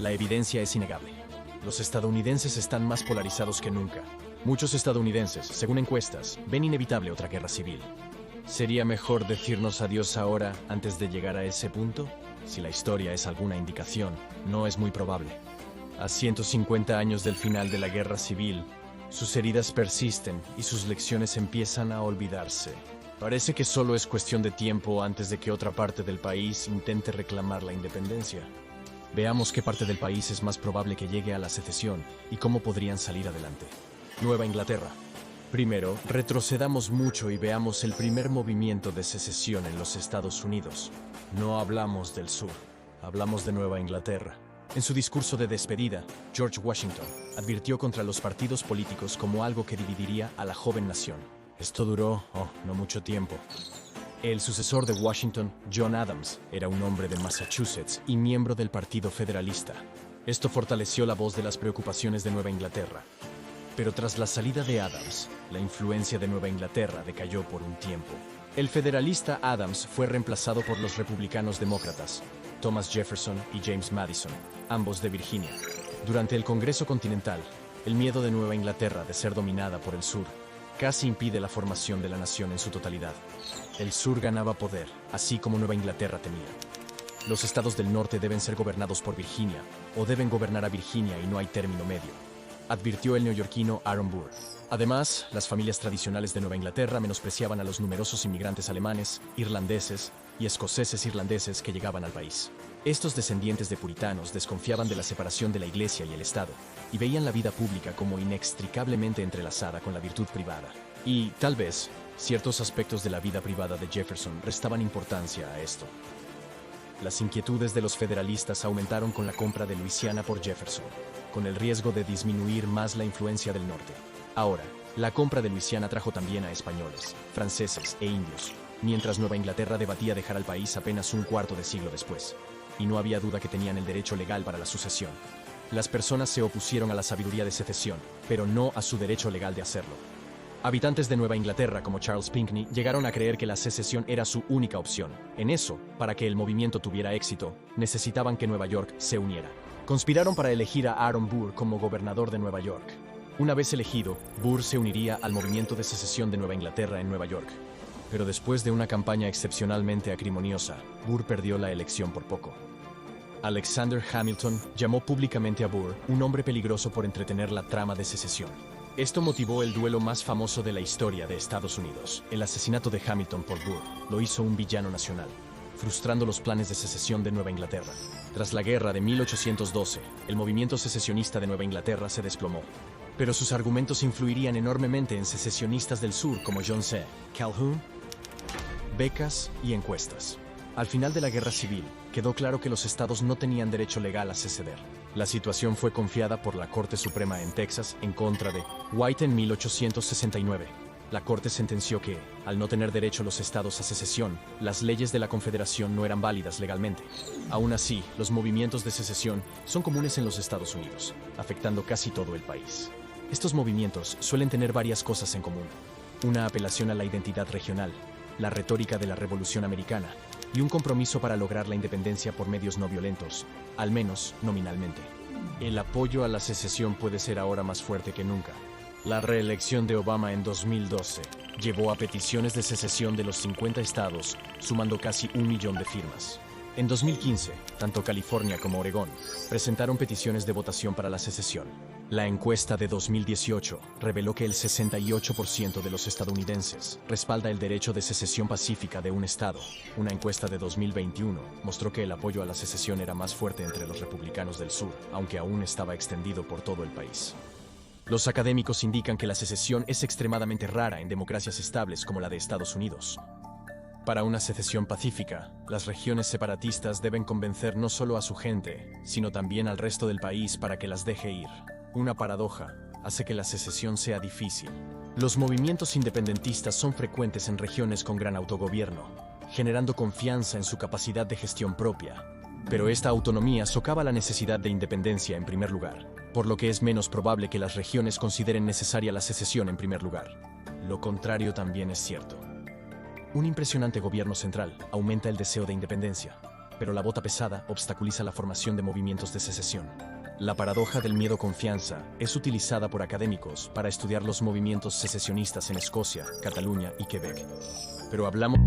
La evidencia es innegable. Los estadounidenses están más polarizados que nunca. Muchos estadounidenses, según encuestas, ven inevitable otra guerra civil. ¿Sería mejor decirnos adiós ahora antes de llegar a ese punto? Si la historia es alguna indicación, no es muy probable. A 150 años del final de la guerra civil, sus heridas persisten y sus lecciones empiezan a olvidarse. Parece que solo es cuestión de tiempo antes de que otra parte del país intente reclamar la independencia. Veamos qué parte del país es más probable que llegue a la secesión y cómo podrían salir adelante. Nueva Inglaterra. Primero, retrocedamos mucho y veamos el primer movimiento de secesión en los Estados Unidos. No hablamos del sur, hablamos de Nueva Inglaterra. En su discurso de despedida, George Washington advirtió contra los partidos políticos como algo que dividiría a la joven nación. Esto duró, no mucho tiempo. El sucesor de Washington, John Adams, era un hombre de Massachusetts y miembro del Partido Federalista. Esto fortaleció la voz de las preocupaciones de Nueva Inglaterra. Pero tras la salida de Adams, la influencia de Nueva Inglaterra decayó por un tiempo. El federalista Adams fue reemplazado por los republicanos demócratas, Thomas Jefferson y James Madison, ambos de Virginia. Durante el Congreso Continental, el miedo de Nueva Inglaterra de ser dominada por el sur casi impide la formación de la nación en su totalidad. El sur ganaba poder, así como Nueva Inglaterra temía. Los estados del norte deben ser gobernados por Virginia, o deben gobernar a Virginia y no hay término medio, advirtió el neoyorquino Aaron Burr. Además, las familias tradicionales de Nueva Inglaterra menospreciaban a los numerosos inmigrantes alemanes, irlandeses y escoceses irlandeses que llegaban al país. Estos descendientes de puritanos desconfiaban de la separación de la Iglesia y el Estado, y veían la vida pública como inextricablemente entrelazada con la virtud privada. Y, tal vez, ciertos aspectos de la vida privada de Jefferson restaban importancia a esto. Las inquietudes de los federalistas aumentaron con la compra de Luisiana por Jefferson, con el riesgo de disminuir más la influencia del norte. Ahora, la compra de Luisiana trajo también a españoles, franceses e indios, mientras Nueva Inglaterra debatía dejar al país apenas un cuarto de siglo después. Y no había duda que tenían el derecho legal para la sucesión. Las personas se opusieron a la sabiduría de secesión, pero no a su derecho legal de hacerlo. Habitantes de Nueva Inglaterra como Charles Pinckney llegaron a creer que la secesión era su única opción. En eso, para que el movimiento tuviera éxito, necesitaban que Nueva York se uniera. Conspiraron para elegir a Aaron Burr como gobernador de Nueva York. Una vez elegido, Burr se uniría al movimiento de secesión de Nueva Inglaterra en Nueva York. Pero después de una campaña excepcionalmente acrimoniosa, Burr perdió la elección por poco. Alexander Hamilton llamó públicamente a Burr un hombre peligroso por entretener la trama de secesión. Esto motivó el duelo más famoso de la historia de Estados Unidos. El asesinato de Hamilton por Burr lo hizo un villano nacional, frustrando los planes de secesión de Nueva Inglaterra. Tras la guerra de 1812, el movimiento secesionista de Nueva Inglaterra se desplomó. Pero sus argumentos influirían enormemente en secesionistas del sur como John C. Calhoun, becas y encuestas. Al final de la guerra civil, quedó claro que los estados no tenían derecho legal a seceder. La situación fue confiada por la Corte Suprema en Texas en contra de White en 1869. La Corte sentenció que, al no tener derecho los estados a secesión, las leyes de la Confederación no eran válidas legalmente. Aún así, los movimientos de secesión son comunes en los Estados Unidos, afectando casi todo el país. Estos movimientos suelen tener varias cosas en común: una apelación a la identidad regional, la retórica de la Revolución Americana, y un compromiso para lograr la independencia por medios no violentos, al menos nominalmente. El apoyo a la secesión puede ser ahora más fuerte que nunca. La reelección de Obama en 2012 llevó a peticiones de secesión de los 50 estados, sumando casi 1 millón de firmas. En 2015, tanto California como Oregón presentaron peticiones de votación para la secesión. La encuesta de 2018 reveló que el 68% de los estadounidenses respalda el derecho de secesión pacífica de un estado. Una encuesta de 2021 mostró que el apoyo a la secesión era más fuerte entre los republicanos del sur, aunque aún estaba extendido por todo el país. Los académicos indican que la secesión es extremadamente rara en democracias estables como la de Estados Unidos. Para una secesión pacífica, las regiones separatistas deben convencer no solo a su gente, sino también al resto del país para que las deje ir. Una paradoja hace que la secesión sea difícil. Los movimientos independentistas son frecuentes en regiones con gran autogobierno, generando confianza en su capacidad de gestión propia. Pero esta autonomía socava la necesidad de independencia en primer lugar, por lo que es menos probable que las regiones consideren necesaria la secesión en primer lugar. Lo contrario también es cierto. Un impresionante gobierno central aumenta el deseo de independencia, pero la bota pesada obstaculiza la formación de movimientos de secesión. La paradoja del miedo-confianza es utilizada por académicos para estudiar los movimientos secesionistas en Escocia, Cataluña y Quebec. Pero hablamos...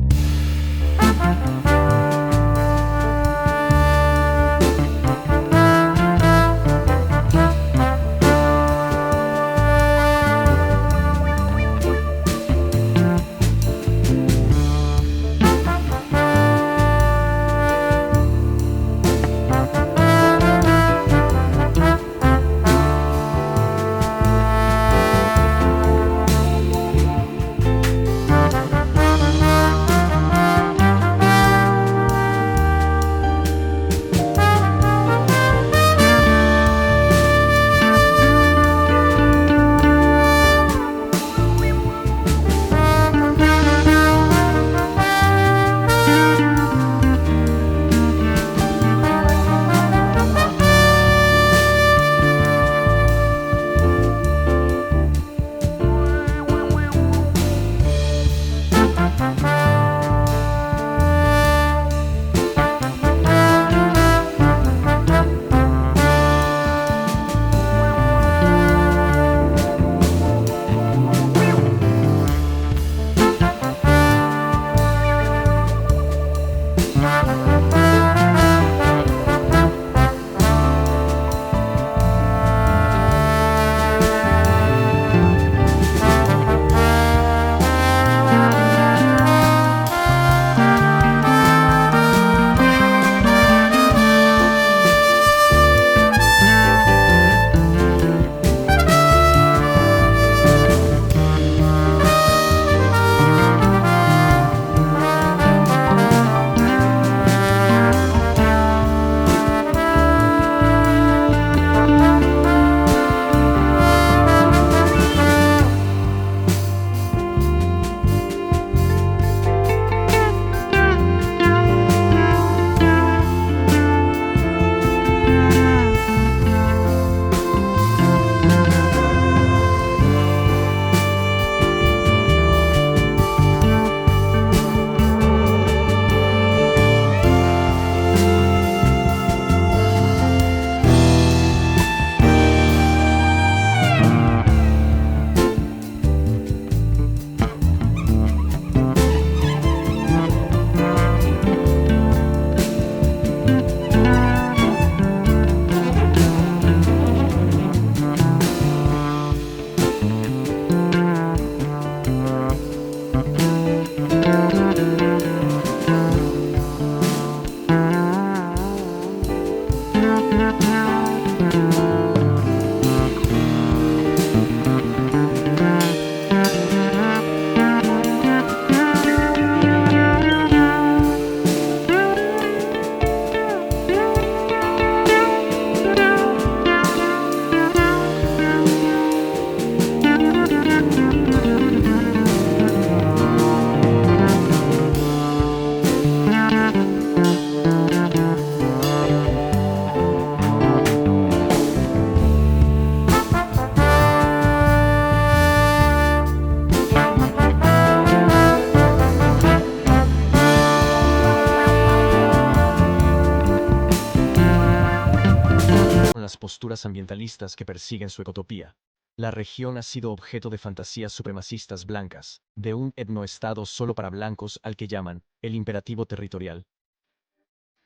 las posturas ambientalistas que persiguen su ecotopía. La región ha sido objeto de fantasías supremacistas blancas, de un etnoestado solo para blancos al que llaman el imperativo territorial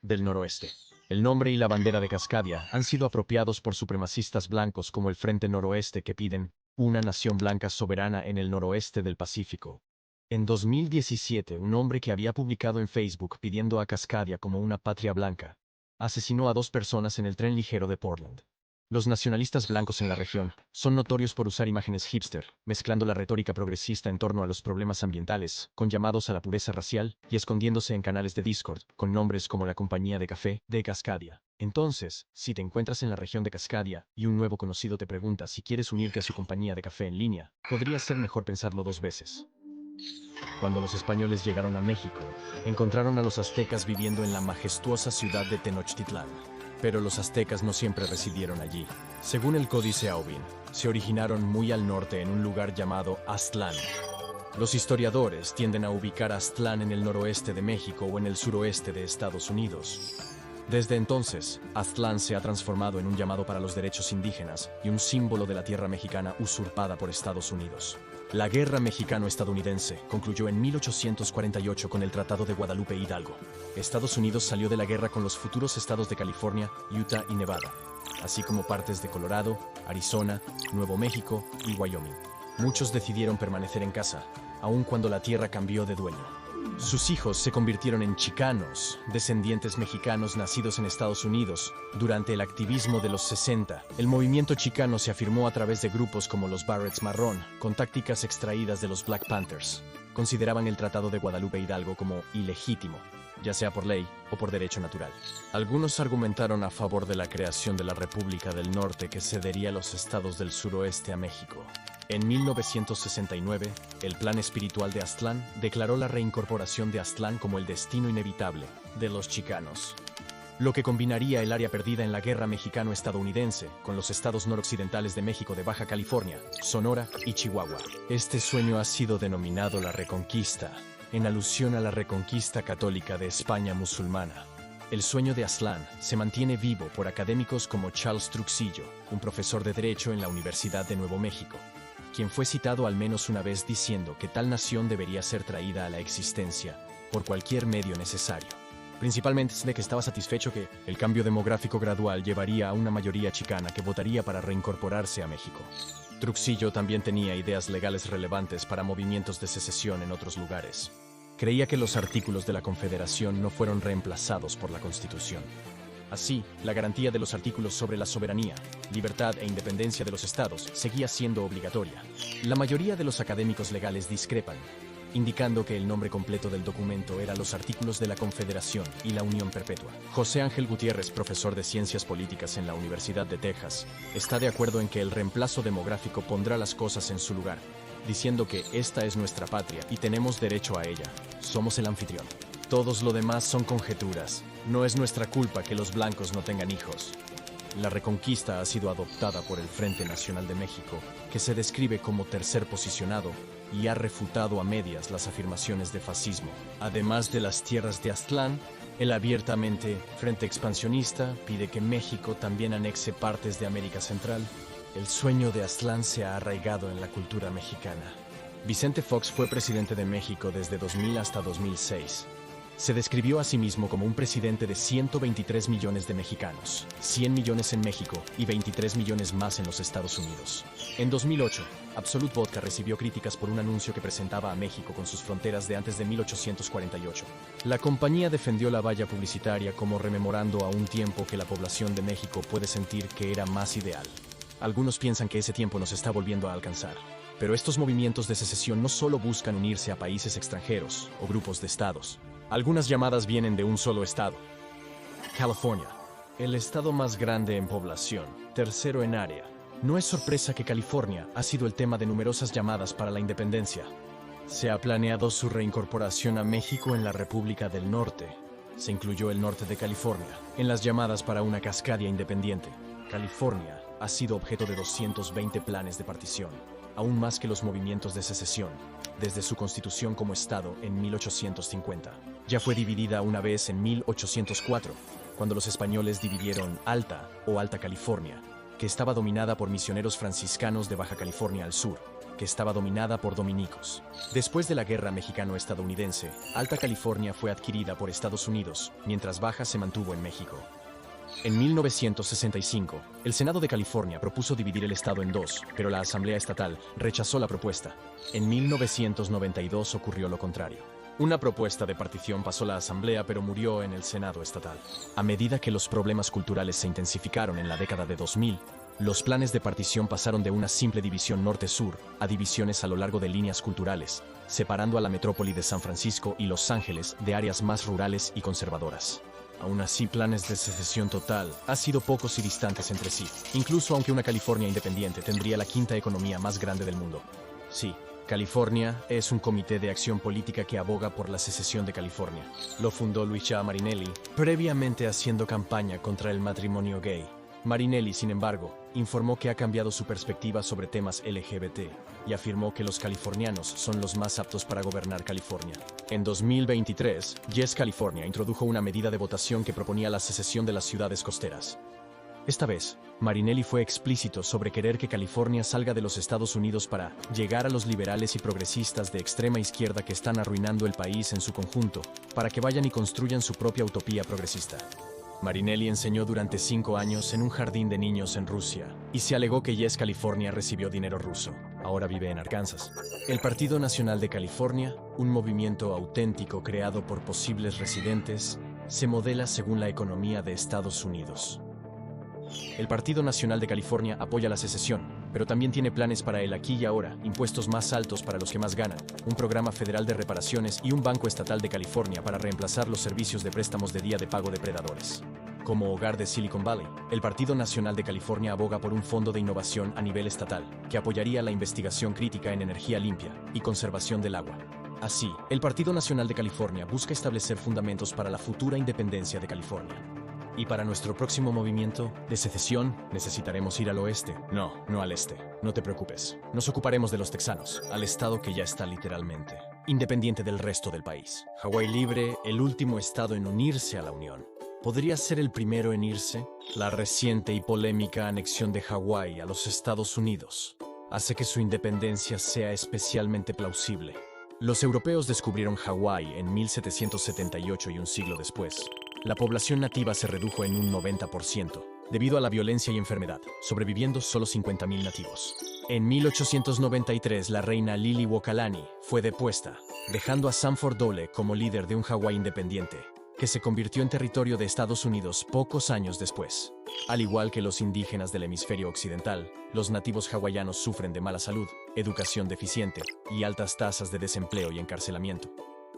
del noroeste. El nombre y la bandera de Cascadia han sido apropiados por supremacistas blancos como el Frente Noroeste que piden una nación blanca soberana en el noroeste del Pacífico. En 2017, un hombre que había publicado en Facebook pidiendo a Cascadia como una patria blanca, asesinó a 2 personas en el tren ligero de Portland. Los nacionalistas blancos en la región son notorios por usar imágenes hipster, mezclando la retórica progresista en torno a los problemas ambientales, con llamados a la pureza racial, y escondiéndose en canales de Discord, con nombres como la compañía de café de Cascadia. Entonces, si te encuentras en la región de Cascadia, y un nuevo conocido te pregunta si quieres unirte a su compañía de café en línea, podría ser mejor pensarlo 2 veces. Cuando los españoles llegaron a México, encontraron a los aztecas viviendo en la majestuosa ciudad de Tenochtitlán. Pero los aztecas no siempre residieron allí. Según el Códice Aubin, se originaron muy al norte en un lugar llamado Aztlán. Los historiadores tienden a ubicar a Aztlán en el noroeste de México o en el suroeste de Estados Unidos. Desde entonces, Aztlán se ha transformado en un llamado para los derechos indígenas y un símbolo de la tierra mexicana usurpada por Estados Unidos. La Guerra Mexicano-Estadounidense concluyó en 1848 con el Tratado de Guadalupe Hidalgo. Estados Unidos salió de la guerra con los futuros estados de California, Utah y Nevada, así como partes de Colorado, Arizona, Nuevo México y Wyoming. Muchos decidieron permanecer en casa, aun cuando la tierra cambió de dueño. Sus hijos se convirtieron en chicanos, descendientes mexicanos nacidos en Estados Unidos. Durante el activismo de los 60, el movimiento chicano se afirmó a través de grupos como los Barretts Marrón, con tácticas extraídas de los Black Panthers. Consideraban el Tratado de Guadalupe Hidalgo como ilegítimo, ya sea por ley o por derecho natural. Algunos argumentaron a favor de la creación de la República del Norte que cedería los estados del suroeste a México. En 1969, el Plan Espiritual de Aztlán declaró la reincorporación de Aztlán como el destino inevitable de los chicanos, lo que combinaría el área perdida en la Guerra Mexicano-Estadounidense con los estados noroccidentales de México de Baja California, Sonora y Chihuahua. Este sueño ha sido denominado la Reconquista, en alusión a la Reconquista católica de España musulmana. El sueño de Aztlán se mantiene vivo por académicos como Charles Truxillo, un profesor de Derecho en la Universidad de Nuevo México, quien fue citado al menos una vez diciendo que tal nación debería ser traída a la existencia por cualquier medio necesario. Principalmente de que estaba satisfecho que el cambio demográfico gradual llevaría a una mayoría chicana que votaría para reincorporarse a México. Truxillo también tenía ideas legales relevantes para movimientos de secesión en otros lugares. Creía que los artículos de la Confederación no fueron reemplazados por la Constitución. Así, la garantía de los artículos sobre la soberanía, libertad e independencia de los estados seguía siendo obligatoria. La mayoría de los académicos legales discrepan, indicando que el nombre completo del documento era los Artículos de la Confederación y la Unión Perpetua. José Ángel Gutiérrez, profesor de Ciencias Políticas en la Universidad de Texas, está de acuerdo en que el reemplazo demográfico pondrá las cosas en su lugar, diciendo que esta es nuestra patria y tenemos derecho a ella. Somos el anfitrión. Todos lo demás son conjeturas. No es nuestra culpa que los blancos no tengan hijos. La Reconquista ha sido adoptada por el Frente Nacional de México, que se describe como tercer posicionado y ha refutado a medias las afirmaciones de fascismo. Además de las tierras de Aztlán, el abiertamente Frente Expansionista pide que México también anexe partes de América Central. El sueño de Aztlán se ha arraigado en la cultura mexicana. Vicente Fox fue presidente de México desde 2000 hasta 2006. Se describió a sí mismo como un presidente de 123 millones de mexicanos, 100 millones en México y 23 millones más en los Estados Unidos. En 2008, Absolut Vodka recibió críticas por un anuncio que presentaba a México con sus fronteras de antes de 1848. La compañía defendió la valla publicitaria como rememorando a un tiempo que la población de México puede sentir que era más ideal. Algunos piensan que ese tiempo nos está volviendo a alcanzar. Pero estos movimientos de secesión no solo buscan unirse a países extranjeros o grupos de estados. Algunas llamadas vienen de un solo estado. California, el estado más grande en población, tercero en área. No es sorpresa que California ha sido el tema de numerosas llamadas para la independencia. Se ha planeado su reincorporación a México en la República del Norte. Se incluyó el norte de California en las llamadas para una Cascadia independiente. California ha sido objeto de 220 planes de partición, aún más que los movimientos de secesión, desde su constitución como estado en 1850. Ya fue dividida una vez en 1804, cuando los españoles dividieron Alta o Alta California, que estaba dominada por misioneros franciscanos de Baja California al sur, que estaba dominada por dominicos. Después de la Guerra Mexicano-Estadounidense, Alta California fue adquirida por Estados Unidos, mientras Baja se mantuvo en México. En 1965, el Senado de California propuso dividir el estado en dos, pero la Asamblea Estatal rechazó la propuesta. En 1992 ocurrió lo contrario. Una propuesta de partición pasó la Asamblea, pero murió en el Senado Estatal. A medida que los problemas culturales se intensificaron en la década de 2000, los planes de partición pasaron de una simple división norte-sur a divisiones a lo largo de líneas culturales, separando a la metrópoli de San Francisco y Los Ángeles de áreas más rurales y conservadoras. Aún así, planes de secesión total han sido pocos y distantes entre sí, incluso aunque una California independiente tendría la quinta economía más grande del mundo. Sí, California es un comité de acción política que aboga por la secesión de California. Lo fundó Luisa Marinelli, previamente haciendo campaña contra el matrimonio gay. Marinelli, sin embargo, informó que ha cambiado su perspectiva sobre temas LGBT y afirmó que los californianos son los más aptos para gobernar California. En 2023, Yes California introdujo una medida de votación que proponía la secesión de las ciudades costeras. Esta vez, Marinelli fue explícito sobre querer que California salga de los Estados Unidos para llegar a los liberales y progresistas de extrema izquierda que están arruinando el país en su conjunto, para que vayan y construyan su propia utopía progresista. Marinelli enseñó durante 5 años en un jardín de niños en Rusia y se alegó que Yes California recibió dinero ruso. Ahora vive en Arkansas. El Partido Nacional de California, un movimiento auténtico creado por posibles residentes, se modela según la economía de Estados Unidos. El Partido Nacional de California apoya la secesión, pero también tiene planes para el aquí y ahora, impuestos más altos para los que más ganan, un programa federal de reparaciones y un banco estatal de California para reemplazar los servicios de préstamos de día de pago depredadores. Como hogar de Silicon Valley, el Partido Nacional de California aboga por un fondo de innovación a nivel estatal, que apoyaría la investigación crítica en energía limpia y conservación del agua. Así, el Partido Nacional de California busca establecer fundamentos para la futura independencia de California. Y para nuestro próximo movimiento de secesión, necesitaremos ir al oeste. No al este. No te preocupes. Nos ocuparemos de los texanos, al estado que ya está literalmente independiente del resto del país. Hawái libre, el último estado en unirse a la Unión. ¿Podría ser el primero en irse? La reciente y polémica anexión de Hawái a los Estados Unidos hace que su independencia sea especialmente plausible. Los europeos descubrieron Hawái en 1778 y un siglo después. La población nativa se redujo en un 90%, debido a la violencia y enfermedad, sobreviviendo solo 50,000 nativos. En 1893, la reina Liliuokalani fue depuesta, dejando a Sanford Dole como líder de un Hawái independiente, que se convirtió en territorio de Estados Unidos pocos años después. Al igual que los indígenas del hemisferio occidental, los nativos hawaianos sufren de mala salud, educación deficiente y altas tasas de desempleo y encarcelamiento.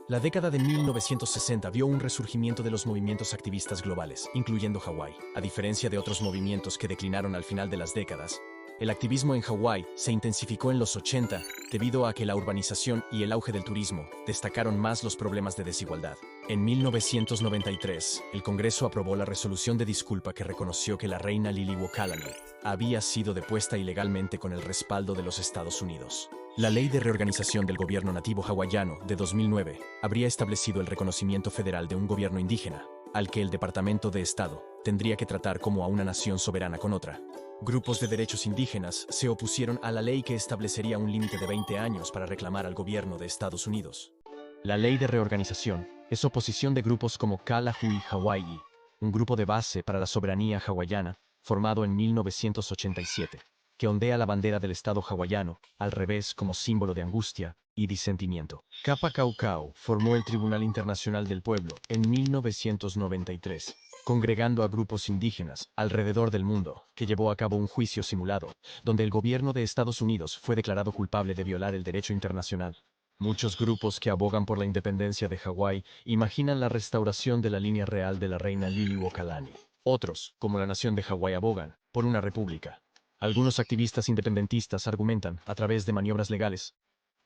La década de 1960 vio un resurgimiento de los movimientos activistas globales, incluyendo Hawái. A diferencia de otros movimientos que declinaron al final de las décadas, el activismo en Hawái se intensificó en los 80 debido a que la urbanización y el auge del turismo destacaron más los problemas de desigualdad. En 1993, el Congreso aprobó la resolución de disculpa que reconoció que la reina Liliuokalani había sido depuesta ilegalmente con el respaldo de los Estados Unidos. La Ley de Reorganización del Gobierno Nativo Hawaiano de 2009 habría establecido el reconocimiento federal de un gobierno indígena, al que el Departamento de Estado tendría que tratar como a una nación soberana con otra. Grupos de derechos indígenas se opusieron a la ley que establecería un límite de 20 años para reclamar al gobierno de Estados Unidos. La Ley de Reorganización es oposición de grupos como Kalahui Hawaii, un grupo de base para la soberanía hawaiana formado en 1987. Que ondea la bandera del Estado hawaiano, al revés como símbolo de angustia y disentimiento. Kappa Kaukau formó el Tribunal Internacional del Pueblo en 1993, congregando a grupos indígenas alrededor del mundo, que llevó a cabo un juicio simulado, donde el gobierno de Estados Unidos fue declarado culpable de violar el derecho internacional. Muchos grupos que abogan por la independencia de Hawái imaginan la restauración de la línea real de la reina Liliuokalani. Otros, como la nación de Hawái, abogan por una república. Algunos activistas independentistas argumentan, a través de maniobras legales,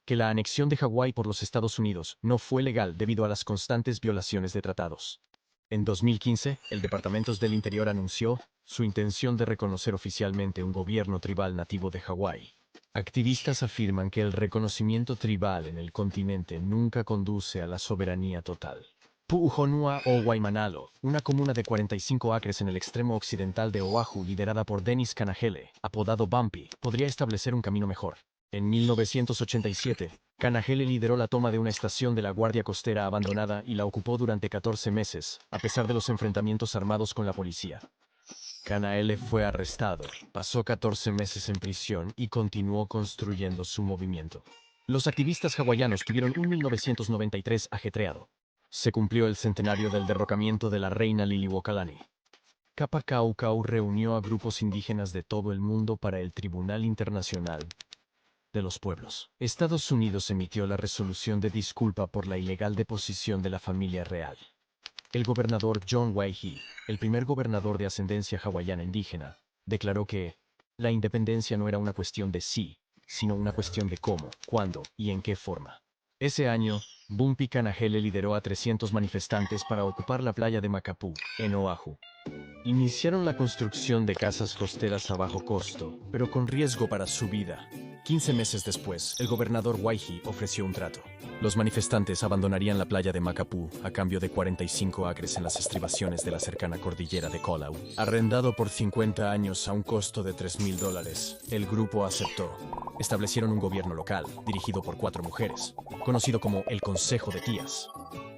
que la anexión de Hawái por los Estados Unidos no fue legal debido a las constantes violaciones de tratados. En 2015, el Departamento del Interior anunció su intención de reconocer oficialmente un gobierno tribal nativo de Hawái. Activistas afirman que el reconocimiento tribal en el continente nunca conduce a la soberanía total. Pu'uhonua o Waimanalo, una comuna de 45 acres en el extremo occidental de Oahu liderada por Dennis Kanahele, apodado Bumpy, podría establecer un camino mejor. En 1987, Kanahele lideró la toma de una estación de la Guardia Costera abandonada y la ocupó durante 14 meses, a pesar de los enfrentamientos armados con la policía. Kanahele fue arrestado, pasó 14 meses en prisión y continuó construyendo su movimiento. Los activistas hawaianos tuvieron un 1993 ajetreado. Se cumplió el centenario del derrocamiento de la reina Liliuokalani. Kappa Kaukau reunió a grupos indígenas de todo el mundo para el Tribunal Internacional de los Pueblos. Estados Unidos emitió la resolución de disculpa por la ilegal deposición de la familia real. El gobernador John Waihee, el primer gobernador de ascendencia hawaiana indígena, declaró que la independencia no era una cuestión de sí, sino una cuestión de cómo, cuándo y en qué forma. Ese año, Bumpy Kanahele lideró a 300 manifestantes para ocupar la playa de Makapuu, en Oahu. Iniciaron la construcción de casas costeras a bajo costo, pero con riesgo para su vida. 15 meses después, el gobernador Waihi ofreció un trato. Los manifestantes abandonarían la playa de Macapú a cambio de 45 acres en las estribaciones de la cercana cordillera de Colau, arrendado por 50 años a un costo de $3,000. El grupo aceptó. Establecieron un gobierno local, dirigido por 4 mujeres, conocido como el Consejo de Tías.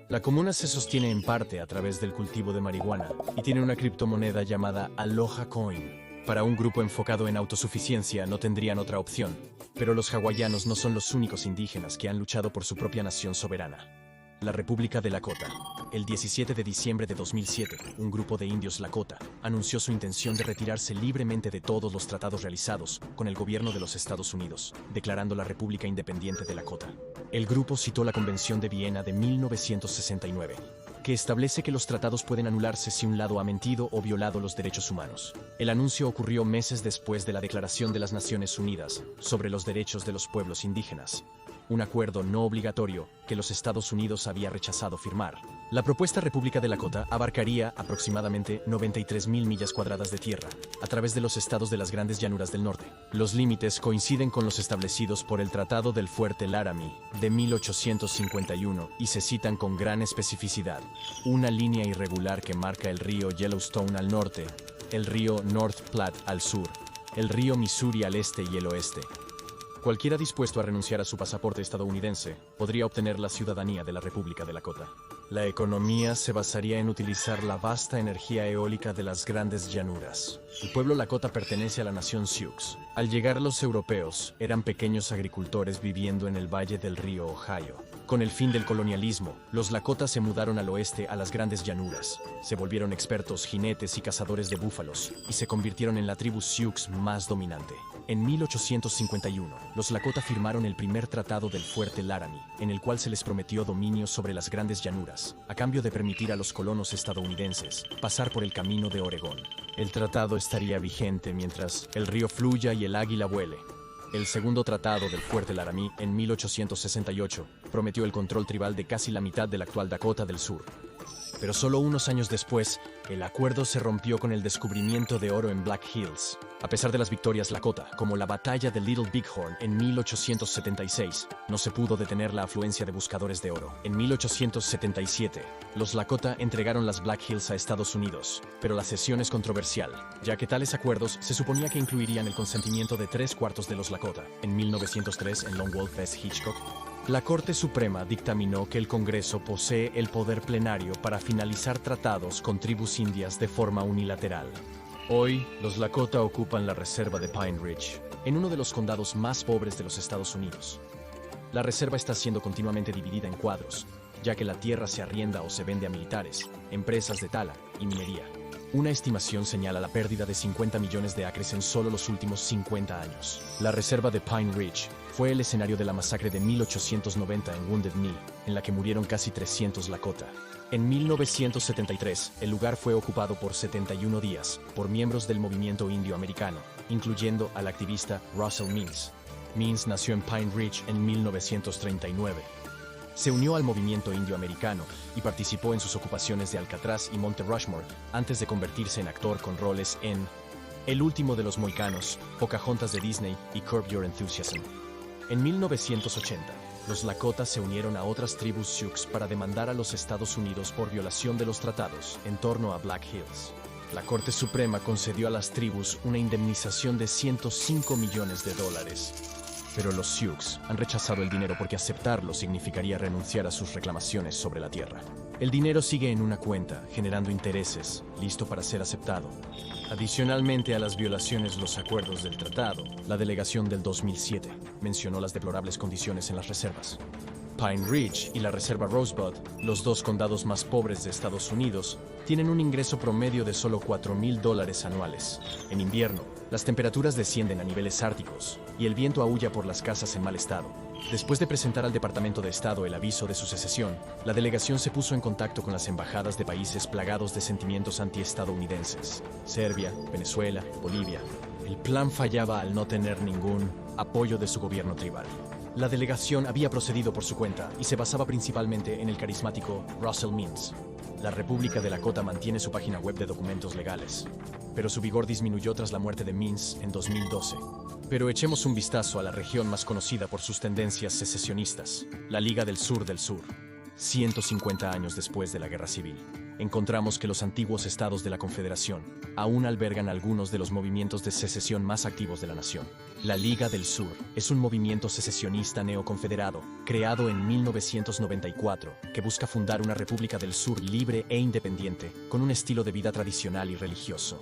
La comuna se sostiene en parte a través del cultivo de marihuana y tiene una criptomoneda llamada Aloha Coin. Para un grupo enfocado en autosuficiencia no tendrían otra opción, pero los hawaianos no son los únicos indígenas que han luchado por su propia nación soberana. La República de Lakota. El 17 de diciembre de 2007, un grupo de indios Lakota anunció su intención de retirarse libremente de todos los tratados realizados con el gobierno de los Estados Unidos, declarando la República Independiente de Lakota. El grupo citó la Convención de Viena de 1969, que establece que los tratados pueden anularse si un lado ha mentido o violado los derechos humanos. El anuncio ocurrió meses después de la Declaración de las Naciones Unidas sobre los derechos de los pueblos indígenas, un acuerdo no obligatorio que los Estados Unidos había rechazado firmar. La propuesta República de Lakota abarcaría aproximadamente 93,000 millas cuadradas de tierra, a través de los estados de las Grandes Llanuras del Norte. Los límites coinciden con los establecidos por el Tratado del Fuerte Laramie de 1851 y se citan con gran especificidad. Una línea irregular que marca el río Yellowstone al norte, el río North Platte al sur, el río Missouri al este y el oeste. Cualquiera dispuesto a renunciar a su pasaporte estadounidense podría obtener la ciudadanía de la República de Lakota. La economía se basaría en utilizar la vasta energía eólica de las Grandes Llanuras. El pueblo Lakota pertenece a la nación Sioux. Al llegar los europeos, eran pequeños agricultores viviendo en el valle del río Ohio. Con el fin del colonialismo, los Lakota se mudaron al oeste a las Grandes Llanuras. Se volvieron expertos jinetes y cazadores de búfalos y se convirtieron en la tribu Sioux más dominante. En 1851, los Lakota firmaron el primer tratado del Fuerte Laramie, en el cual se les prometió dominio sobre las Grandes Llanuras, a cambio de permitir a los colonos estadounidenses pasar por el camino de Oregón. El tratado estaría vigente mientras el río fluya y el águila vuele. El segundo tratado del Fuerte Laramie, en 1868, prometió el control tribal de casi la mitad de la actual Dakota del Sur. Pero solo unos años después, el acuerdo se rompió con el descubrimiento de oro en Black Hills. A pesar de las victorias Lakota, como la batalla de Little Bighorn en 1876, no se pudo detener la afluencia de buscadores de oro. En 1877, los Lakota entregaron las Black Hills a Estados Unidos, pero la cesión es controversial, ya que tales acuerdos se suponía que incluirían el consentimiento de 3/4 de los Lakota. En 1903, en Lone Wolf vs. Hitchcock, la Corte Suprema dictaminó que el Congreso posee el poder plenario para finalizar tratados con tribus indias de forma unilateral. Hoy, los Lakota ocupan la reserva de Pine Ridge, en uno de los condados más pobres de los Estados Unidos. La reserva está siendo continuamente dividida en cuadros, ya que la tierra se arrienda o se vende a militares, empresas de tala y minería. Una estimación señala la pérdida de 50 millones de acres en solo los últimos 50 años. La reserva de Pine Ridge fue el escenario de la masacre de 1890 en Wounded Knee, en la que murieron casi 300 Lakota. En 1973, el lugar fue ocupado por 71 días por miembros del movimiento indio americano, incluyendo al activista Russell Means. Means nació en Pine Ridge en 1939. Se unió al movimiento indio americano y participó en sus ocupaciones de Alcatraz y Monte Rushmore antes de convertirse en actor con roles en El último de los Mohicanos, Pocahontas de Disney y Curb Your Enthusiasm. En 1980, los Lakota se unieron a otras tribus Sioux para demandar a los Estados Unidos por violación de los tratados en torno a Black Hills. La Corte Suprema concedió a las tribus una indemnización de $105 millones. Pero los Sioux han rechazado el dinero porque aceptarlo significaría renunciar a sus reclamaciones sobre la tierra. El dinero sigue en una cuenta, generando intereses, listo para ser aceptado. Adicionalmente a las violaciones los acuerdos del tratado, la delegación del 2007 mencionó las deplorables condiciones en las reservas. Pine Ridge y la reserva Rosebud, los dos condados más pobres de Estados Unidos, tienen un ingreso promedio de solo $4,000 anuales. En invierno, las temperaturas descienden a niveles árticos y el viento aúlla por las casas en mal estado. Después de presentar al Departamento de Estado el aviso de su secesión, la delegación se puso en contacto con las embajadas de países plagados de sentimientos antiestadounidenses: Serbia, Venezuela, Bolivia. El plan fallaba al no tener ningún apoyo de su gobierno tribal. La delegación había procedido por su cuenta y se basaba principalmente en el carismático Russell Means. La República de Lakota mantiene su página web de documentos legales, pero su vigor disminuyó tras la muerte de Means en 2012. Pero echemos un vistazo a la región más conocida por sus tendencias secesionistas, la Liga del Sur del Sur. 150 años después de la Guerra Civil, encontramos que los antiguos estados de la Confederación aún albergan algunos de los movimientos de secesión más activos de la nación. La Liga del Sur es un movimiento secesionista neoconfederado, creado en 1994, que busca fundar una República del Sur libre e independiente, con un estilo de vida tradicional y religioso.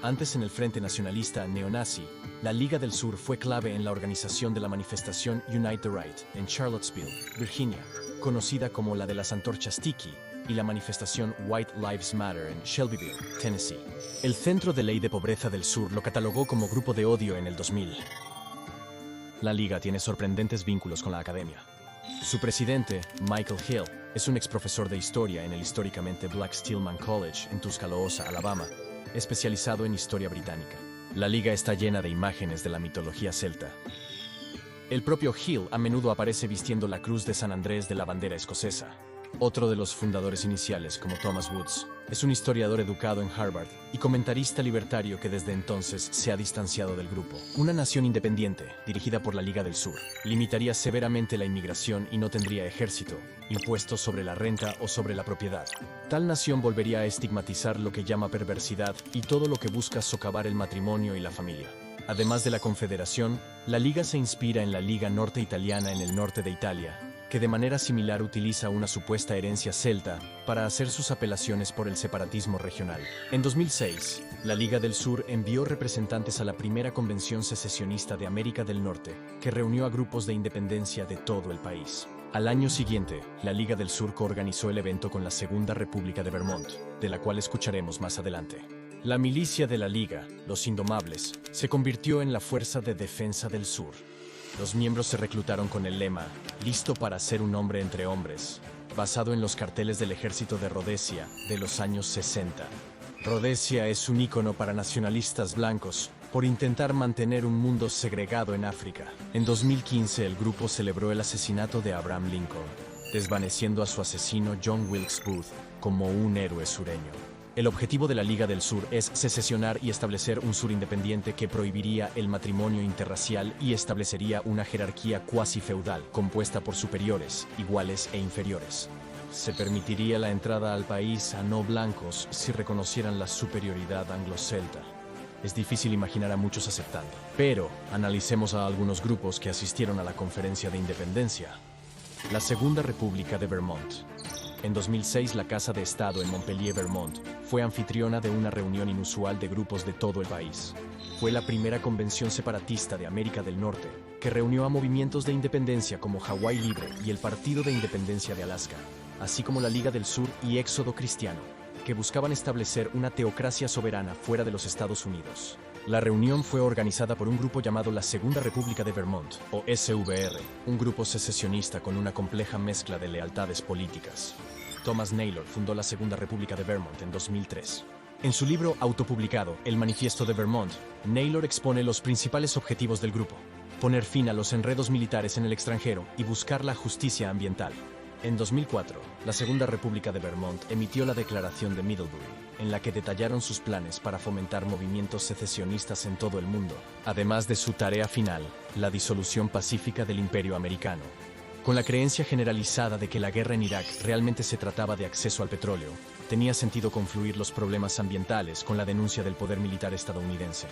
Antes en el Frente Nacionalista Neonazi, la Liga del Sur fue clave en la organización de la manifestación Unite the Right en Charlottesville, Virginia, conocida como la de las antorchas Tiki, y la manifestación White Lives Matter en Shelbyville, Tennessee. El Centro de Ley de Pobreza del Sur lo catalogó como grupo de odio en el 2000. La Liga tiene sorprendentes vínculos con la academia. Su presidente, Michael Hill, es un exprofesor de historia en el históricamente Black Stillman College en Tuscaloosa, Alabama, especializado en historia británica. La Liga está llena de imágenes de la mitología celta. El propio Hill a menudo aparece vistiendo la cruz de San Andrés de la bandera escocesa. Otro de los fundadores iniciales, como Thomas Woods, es un historiador educado en Harvard y comentarista libertario que desde entonces se ha distanciado del grupo. Una nación independiente, dirigida por la Liga del Sur, limitaría severamente la inmigración y no tendría ejército, impuestos sobre la renta o sobre la propiedad. Tal nación volvería a estigmatizar lo que llama perversidad y todo lo que busca socavar el matrimonio y la familia. Además de la Confederación, la Liga se inspira en la Liga Norte Italiana en el norte de Italia, que de manera similar utiliza una supuesta herencia celta para hacer sus apelaciones por el separatismo regional. En 2006, la Liga del Sur envió representantes a la primera convención secesionista de América del Norte, que reunió a grupos de independencia de todo el país. Al año siguiente, la Liga del Sur coorganizó el evento con la Segunda República de Vermont, de la cual escucharemos más adelante. La milicia de la Liga, los Indomables, se convirtió en la Fuerza de Defensa del Sur. Los miembros se reclutaron con el lema, listo para ser un hombre entre hombres, basado en los carteles del ejército de Rhodesia de los años 60. Rhodesia es un ícono para nacionalistas blancos por intentar mantener un mundo segregado en África. En 2015 el grupo celebró el asesinato de Abraham Lincoln, desvaneciendo a su asesino John Wilkes Booth como un héroe sureño. El objetivo de la Liga del Sur es secesionar y establecer un sur independiente que prohibiría el matrimonio interracial y establecería una jerarquía cuasi feudal compuesta por superiores, iguales e inferiores. Se permitiría la entrada al país a no blancos si reconocieran la superioridad anglo-celta. Es difícil imaginar a muchos aceptando. Pero analicemos a algunos grupos que asistieron a la Conferencia de Independencia. La Segunda República de Vermont. En 2006, la Casa de Estado en Montpelier, Vermont, fue anfitriona de una reunión inusual de grupos de todo el país. Fue la primera convención separatista de América del Norte, que reunió a movimientos de independencia como Hawái Libre y el Partido de Independencia de Alaska, así como la Liga del Sur y Éxodo Cristiano, que buscaban establecer una teocracia soberana fuera de los Estados Unidos. La reunión fue organizada por un grupo llamado la Segunda República de Vermont, o SVR, un grupo secesionista con una compleja mezcla de lealtades políticas. Thomas Naylor fundó la Segunda República de Vermont en 2003. En su libro autopublicado, El Manifiesto de Vermont, Naylor expone los principales objetivos del grupo: poner fin a los enredos militares en el extranjero y buscar la justicia ambiental. En 2004, la Segunda República de Vermont emitió la Declaración de Middlebury, en la que detallaron sus planes para fomentar movimientos secesionistas en todo el mundo, además de su tarea final, la disolución pacífica del Imperio Americano. Con la creencia generalizada de que la guerra en Irak realmente se trataba de acceso al petróleo, tenía sentido confluir los problemas ambientales con la denuncia del poder militar estadounidense.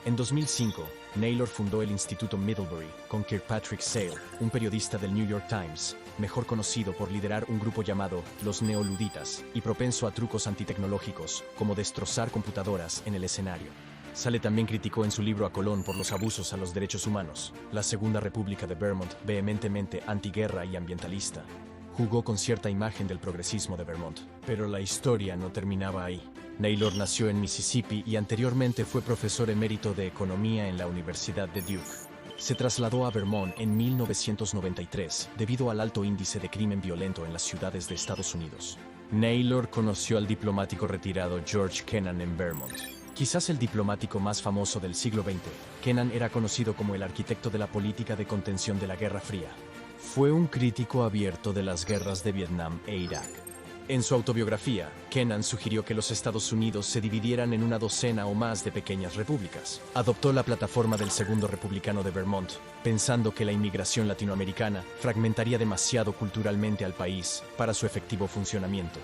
En 2005, Naylor fundó el Instituto Middlebury con Kirkpatrick Sale, un periodista del New York Times, mejor conocido por liderar un grupo llamado los Neoluditas y propenso a trucos antitecnológicos, como destrozar computadoras en el escenario. Sale también criticó en su libro a Colón por los abusos a los derechos humanos. La Segunda República de Vermont, vehementemente antiguerra y ambientalista, jugó con cierta imagen del progresismo de Vermont. Pero la historia no terminaba ahí. Naylor nació en Mississippi y anteriormente fue profesor emérito de economía en la Universidad de Duke. Se trasladó a Vermont en 1993 debido al alto índice de crimen violento en las ciudades de Estados Unidos. Naylor conoció al diplomático retirado George Kennan en Vermont. Quizás el diplomático más famoso del siglo XX, Kennan era conocido como el arquitecto de la política de contención de la Guerra Fría. Fue un crítico abierto de las guerras de Vietnam e Irak. En su autobiografía, Kennan sugirió que los Estados Unidos se dividieran en una docena o más de pequeñas repúblicas. Adoptó la plataforma del Segundo Republicano de Vermont, pensando que la inmigración latinoamericana fragmentaría demasiado culturalmente al país para su efectivo funcionamiento.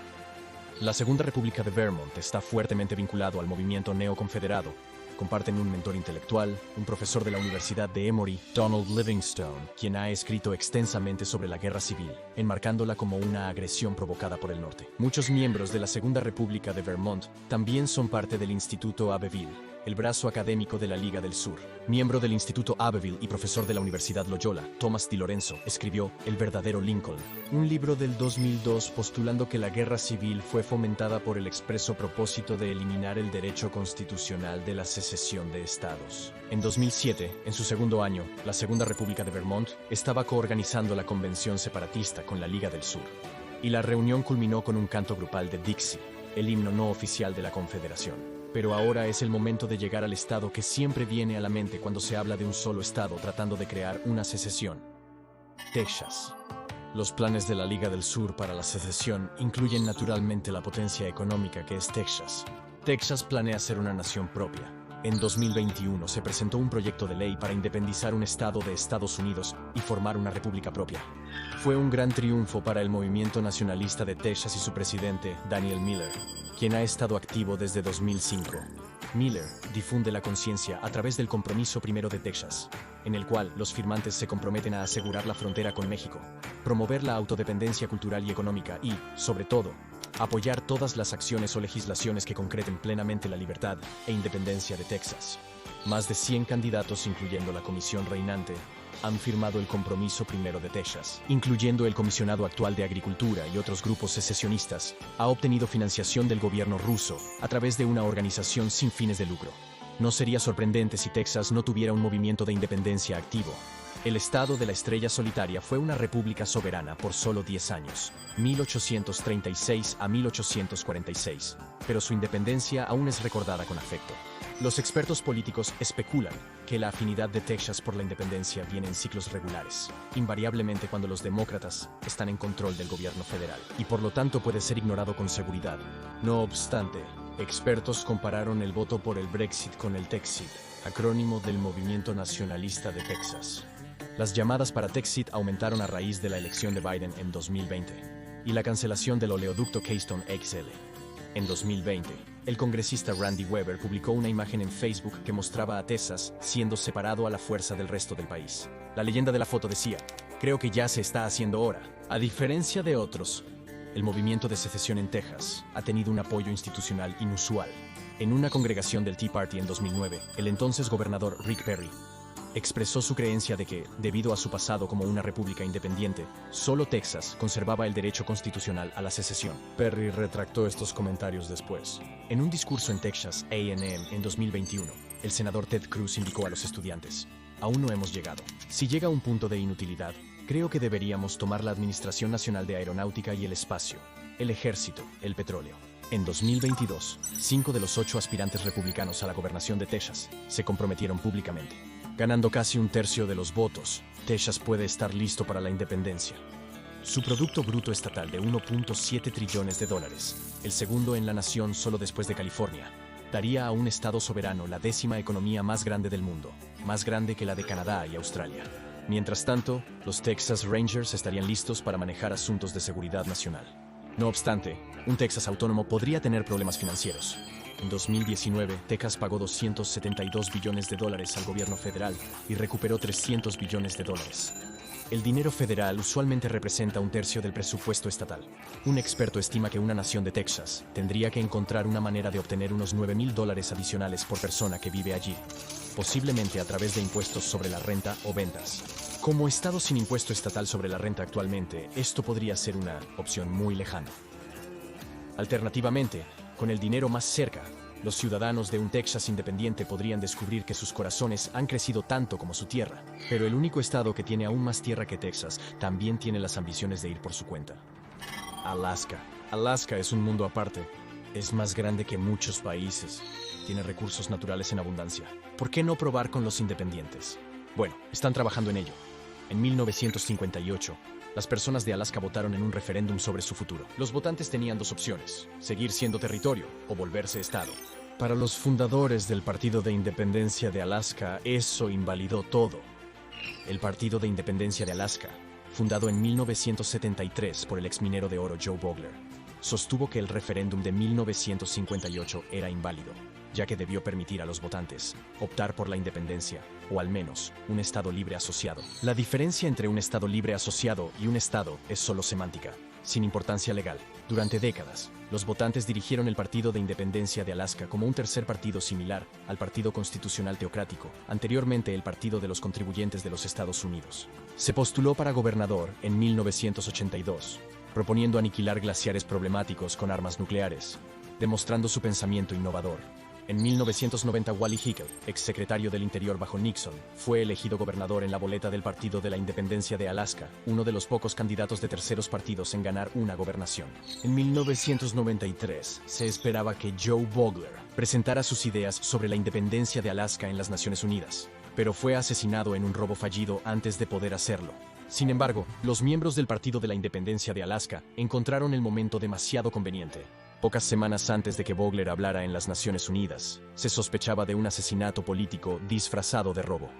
La Segunda República de Vermont está fuertemente vinculado al movimiento neoconfederado. Comparten un mentor intelectual, un profesor de la Universidad de Emory, Donald Livingstone, quien ha escrito extensamente sobre la guerra civil, enmarcándola como una agresión provocada por el norte. Muchos miembros de la Segunda República de Vermont también son parte del Instituto Abbeville, el brazo académico de la Liga del Sur. Miembro del Instituto Abbeville y profesor de la Universidad Loyola, Thomas DiLorenzo escribió El verdadero Lincoln, un libro del 2002 postulando que la guerra civil fue fomentada por el expreso propósito de eliminar el derecho constitucional de la secesión de estados. En 2007, en su segundo año, la Segunda República de Vermont estaba coorganizando la convención separatista con la Liga del Sur, y la reunión culminó con un canto grupal de Dixie, el himno no oficial de la Confederación. Pero ahora es el momento de llegar al estado que siempre viene a la mente cuando se habla de un solo estado tratando de crear una secesión: Texas. Los planes de la Liga del Sur para la secesión incluyen naturalmente la potencia económica que es Texas. Texas planea ser una nación propia. En 2021 se presentó un proyecto de ley para independizar un estado de Estados Unidos y formar una república propia. Fue un gran triunfo para el movimiento nacionalista de Texas y su presidente, Daniel Miller, quien ha estado activo desde 2005. Miller difunde la conciencia a través del Compromiso Primero de Texas, en el cual los firmantes se comprometen a asegurar la frontera con México, promover la autodependencia cultural y económica y, sobre todo, apoyar todas las acciones o legislaciones que concreten plenamente la libertad e independencia de Texas. Más de 100 candidatos, incluyendo la comisión reinante, han firmado el Compromiso Primero de Texas, incluyendo el comisionado actual de Agricultura y otros grupos secesionistas. Ha obtenido financiación del gobierno ruso a través de una organización sin fines de lucro. No sería sorprendente si Texas no tuviera un movimiento de independencia activo. El estado de la estrella solitaria fue una república soberana por solo 10 años, 1836 a 1846, pero su independencia aún es recordada con afecto. Los expertos políticos especulan que la afinidad de Texas por la independencia viene en ciclos regulares, invariablemente cuando los demócratas están en control del gobierno federal, y por lo tanto puede ser ignorado con seguridad. No obstante, expertos compararon el voto por el Brexit con el Texit, acrónimo del Movimiento Nacionalista de Texas. Las llamadas para Texit aumentaron a raíz de la elección de Biden en 2020 y la cancelación del oleoducto Keystone XL. En 2020, el congresista Randy Weber publicó una imagen en Facebook que mostraba a Texas siendo separado a la fuerza del resto del país. La leyenda de la foto decía: "Creo que ya se está haciendo hora". A diferencia de otros, el movimiento de secesión en Texas ha tenido un apoyo institucional inusual. En una congregación del Tea Party en 2009, el entonces gobernador Rick Perry expresó su creencia de que, debido a su pasado como una república independiente, solo Texas conservaba el derecho constitucional a la secesión. Perry retractó estos comentarios después. En un discurso en Texas A&M en 2021, el senador Ted Cruz indicó a los estudiantes: "Aún no hemos llegado. Si llega un punto de inutilidad, creo que deberíamos tomar la Administración Nacional de Aeronáutica y el Espacio, el Ejército, el petróleo". En 2022, 5 de los 8 aspirantes republicanos a la gobernación de Texas se comprometieron públicamente. Ganando casi un tercio de los votos, Texas puede estar listo para la independencia. Su Producto Bruto Estatal de 1.7 trillones de dólares, el segundo en la nación solo después de California, daría a un estado soberano la 10ª economía más grande del mundo, más grande que la de Canadá y Australia. Mientras tanto, los Texas Rangers estarían listos para manejar asuntos de seguridad nacional. No obstante, un Texas autónomo podría tener problemas financieros. En 2019, Texas pagó 272 billones de dólares al gobierno federal y recuperó 300 billones de dólares. El dinero federal usualmente representa un tercio del presupuesto estatal. Un experto estima que una nación de Texas tendría que encontrar una manera de obtener unos $9,000 adicionales por persona que vive allí, posiblemente a través de impuestos sobre la renta o ventas. Como estado sin impuesto estatal sobre la renta actualmente, esto podría ser una opción muy lejana. Alternativamente, con el dinero más cerca, los ciudadanos de un Texas independiente podrían descubrir que sus corazones han crecido tanto como su tierra. Pero el único estado que tiene aún más tierra que Texas también tiene las ambiciones de ir por su cuenta. Alaska. Alaska es un mundo aparte. Es más grande que muchos países. Tiene recursos naturales en abundancia. ¿Por qué no probar con los independientes? Bueno, están trabajando en ello. En 1958, las personas de Alaska votaron en un referéndum sobre su futuro. Los votantes tenían dos opciones: seguir siendo territorio o volverse estado. Para los fundadores del Partido de Independencia de Alaska, eso invalidó todo. El Partido de Independencia de Alaska, fundado en 1973 por el exminero de oro Joe Vogler, sostuvo que el referéndum de 1958 era inválido, ya que debió permitir a los votantes optar por la independencia, o al menos un Estado libre asociado. La diferencia entre un Estado libre asociado y un Estado es solo semántica, sin importancia legal. Durante décadas, los votantes dirigieron el Partido de Independencia de Alaska como un tercer partido similar al Partido Constitucional Teocrático, anteriormente el Partido de los Contribuyentes de los Estados Unidos. Se postuló para gobernador en 1982, proponiendo aniquilar glaciares problemáticos con armas nucleares, demostrando su pensamiento innovador. En 1990, Wally Hickel, exsecretario del Interior bajo Nixon, fue elegido gobernador en la boleta del Partido de la Independencia de Alaska, uno de los pocos candidatos de terceros partidos en ganar una gobernación. En 1993, se esperaba que Joe Vogler presentara sus ideas sobre la independencia de Alaska en las Naciones Unidas, pero fue asesinado en un robo fallido antes de poder hacerlo. Sin embargo, los miembros del Partido de la Independencia de Alaska encontraron el momento demasiado conveniente. Pocas semanas antes de que Vogler hablara en las Naciones Unidas, se sospechaba de un asesinato político disfrazado de robo.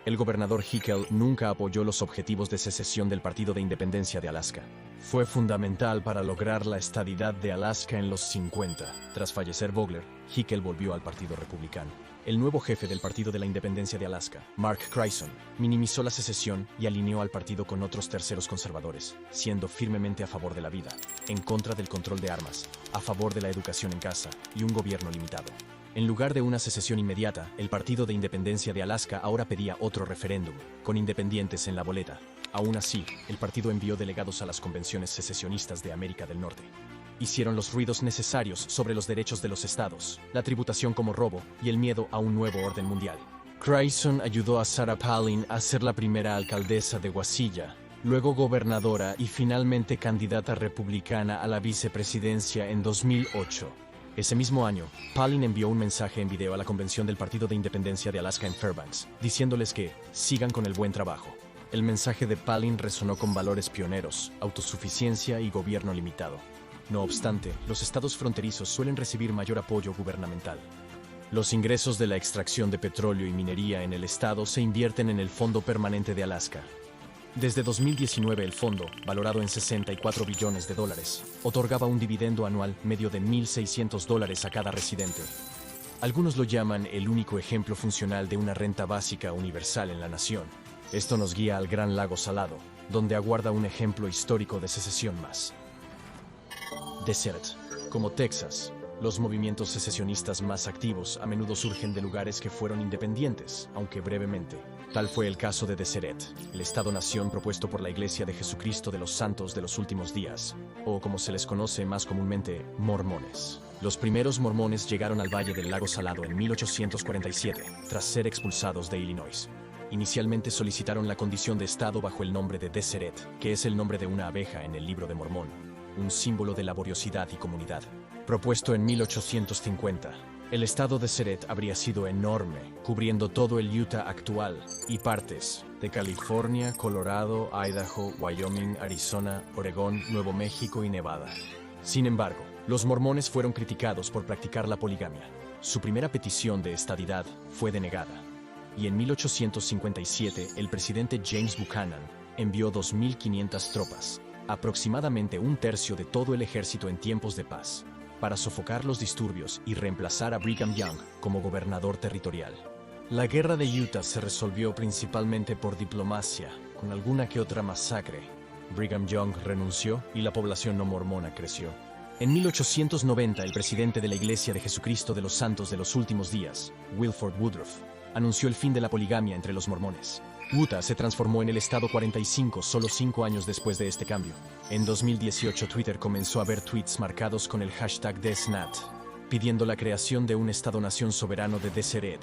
El gobernador Hickel nunca apoyó los objetivos de secesión del Partido de Independencia de Alaska. Fue fundamental para lograr la estadidad de Alaska en los 50. Tras fallecer Vogler, Hickel volvió al Partido Republicano. El nuevo jefe del Partido de la Independencia de Alaska, Mark Crison, minimizó la secesión y alineó al partido con otros terceros conservadores, siendo firmemente a favor de la vida, en contra del control de armas, a favor de la educación en casa y un gobierno limitado. En lugar de una secesión inmediata, el Partido de Independencia de Alaska ahora pedía otro referéndum, con independientes en la boleta. Aún así, el partido envió delegados a las convenciones secesionistas de América del Norte. Hicieron los ruidos necesarios sobre los derechos de los estados, la tributación como robo y el miedo a un nuevo orden mundial. Crison ayudó a Sarah Palin a ser la primera alcaldesa de Wasilla, luego gobernadora y finalmente candidata republicana a la vicepresidencia en 2008. Ese mismo año, Palin envió un mensaje en video a la convención del Partido de Independencia de Alaska en Fairbanks, diciéndoles que sigan con el buen trabajo. El mensaje de Palin resonó con valores pioneros, autosuficiencia y gobierno limitado. No obstante, los estados fronterizos suelen recibir mayor apoyo gubernamental. Los ingresos de la extracción de petróleo y minería en el estado se invierten en el Fondo Permanente de Alaska. Desde 2019 el fondo, valorado en $64 billones, otorgaba un dividendo anual medio de $1,600 a cada residente. Algunos lo llaman el único ejemplo funcional de una renta básica universal en la nación. Esto nos guía al Gran Lago Salado, donde aguarda un ejemplo histórico de secesión más. Deseret. Como Texas, los movimientos secesionistas más activos a menudo surgen de lugares que fueron independientes, aunque brevemente. Tal fue el caso de Deseret, el Estado-nación propuesto por la Iglesia de Jesucristo de los Santos de los Últimos Días, o como se les conoce más comúnmente, mormones. Los primeros mormones llegaron al Valle del Lago Salado en 1847, tras ser expulsados de Illinois. Inicialmente solicitaron la condición de Estado bajo el nombre de Deseret, que es el nombre de una abeja en el Libro de Mormón, un símbolo de laboriosidad y comunidad. Propuesto en 1850, el estado de Deseret habría sido enorme, cubriendo todo el Utah actual y partes de California, Colorado, Idaho, Wyoming, Arizona, Oregón, Nuevo México y Nevada. Sin embargo, los mormones fueron criticados por practicar la poligamia. Su primera petición de estadidad fue denegada, y en 1857 el presidente James Buchanan envió 2.500 tropas, aproximadamente un tercio de todo el ejército en tiempos de paz, para sofocar los disturbios y reemplazar a Brigham Young como gobernador territorial. La guerra de Utah se resolvió principalmente por diplomacia, con alguna que otra masacre. Brigham Young renunció y la población no mormona creció. En 1890, el presidente de la Iglesia de Jesucristo de los Santos de los Últimos Días, Wilford Woodruff, anunció el fin de la poligamia entre los mormones. Utah se transformó en el estado 45 solo 5 años después de este cambio. En 2018 Twitter comenzó a ver tweets marcados con el hashtag DesNat, pidiendo la creación de un estado-nación soberano de Deseret.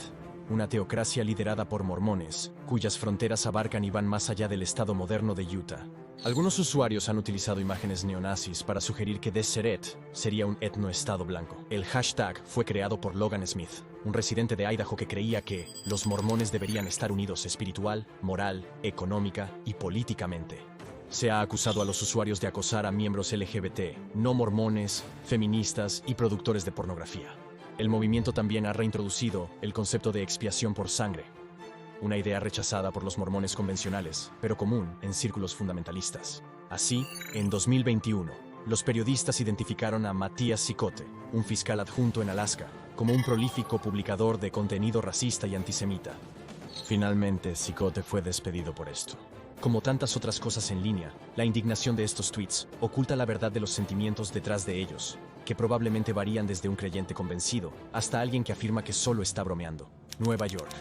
una teocracia liderada por mormones, cuyas fronteras abarcan y van más allá del estado moderno de Utah. Algunos usuarios han utilizado imágenes neonazis para sugerir que Deseret sería un etnoestado blanco. El hashtag fue creado por Logan Smith, un residente de Idaho que creía que los mormones deberían estar unidos espiritual, moral, económica y políticamente. Se ha acusado a los usuarios de acosar a miembros LGBT, no mormones, feministas y productores de pornografía. El movimiento también ha reintroducido el concepto de expiación por sangre, una idea rechazada por los mormones convencionales, pero común en círculos fundamentalistas. Así, en 2021, los periodistas identificaron a Matías Cicotte, un fiscal adjunto en Alaska, como un prolífico publicador de contenido racista y antisemita. Finalmente, Cicotte fue despedido por esto. Como tantas otras cosas en línea, la indignación de estos tweets oculta la verdad de los sentimientos detrás de ellos, que probablemente varían desde un creyente convencido hasta alguien que afirma que solo está bromeando. Nueva York.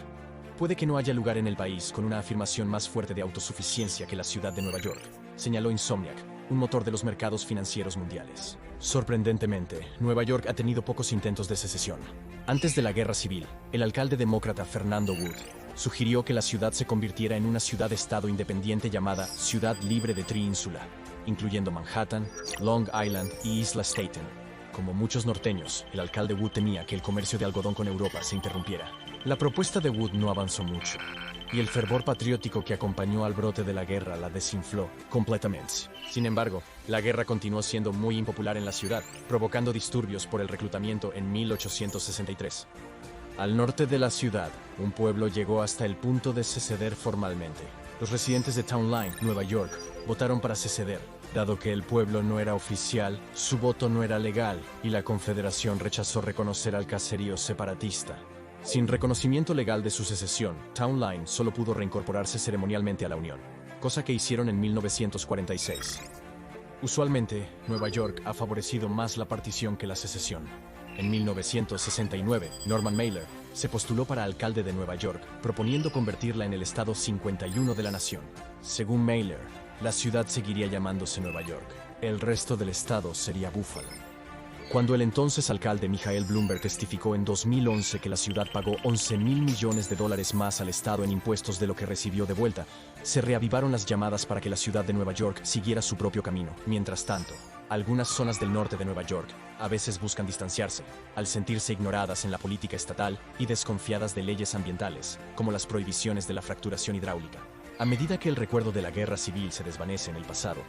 Puede que no haya lugar en el país con una afirmación más fuerte de autosuficiencia que la ciudad de Nueva York, señaló Insomniac, un motor de los mercados financieros mundiales. Sorprendentemente, Nueva York ha tenido pocos intentos de secesión. Antes de la Guerra Civil, el alcalde demócrata Fernando Wood sugirió que la ciudad se convirtiera en una ciudad-estado independiente llamada Ciudad Libre de Tri-Ínsula, incluyendo Manhattan, Long Island y Isla Staten. Como muchos norteños, el alcalde Wood temía que el comercio de algodón con Europa se interrumpiera. La propuesta de Wood no avanzó mucho, y el fervor patriótico que acompañó al brote de la guerra la desinfló completamente. Sin embargo, la guerra continuó siendo muy impopular en la ciudad, provocando disturbios por el reclutamiento en 1863. Al norte de la ciudad, un pueblo llegó hasta el punto de seceder formalmente. Los residentes de Town Line, Nueva York, votaron para seceder. Dado que el pueblo no era oficial, su voto no era legal y la Confederación rechazó reconocer al caserío separatista. Sin reconocimiento legal de su secesión, Town Line solo pudo reincorporarse ceremonialmente a la Unión, cosa que hicieron en 1946. Usualmente, Nueva York ha favorecido más la partición que la secesión. En 1969, Norman Mailer se postuló para alcalde de Nueva York, proponiendo convertirla en el estado 51 de la nación. Según Mailer, la ciudad seguiría llamándose Nueva York. El resto del estado sería Buffalo. Cuando el entonces alcalde Michael Bloomberg testificó en 2011 que la ciudad pagó $11,000 millones más al estado en impuestos de lo que recibió de vuelta, se reavivaron las llamadas para que la ciudad de Nueva York siguiera su propio camino. Mientras tanto, algunas zonas del norte de Nueva York a veces buscan distanciarse, al sentirse ignoradas en la política estatal y desconfiadas de leyes ambientales, como las prohibiciones de la fracturación hidráulica. A medida que el recuerdo de la guerra civil se desvanece en el pasado,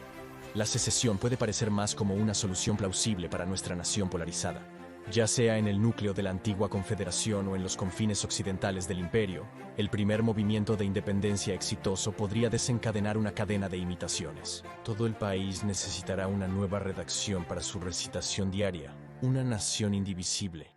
la secesión puede parecer más como una solución plausible para nuestra nación polarizada. Ya sea en el núcleo de la antigua Confederación o en los confines occidentales del imperio, el primer movimiento de independencia exitoso podría desencadenar una cadena de imitaciones. Todo el país necesitará una nueva redacción para su recitación diaria, una nación indivisible.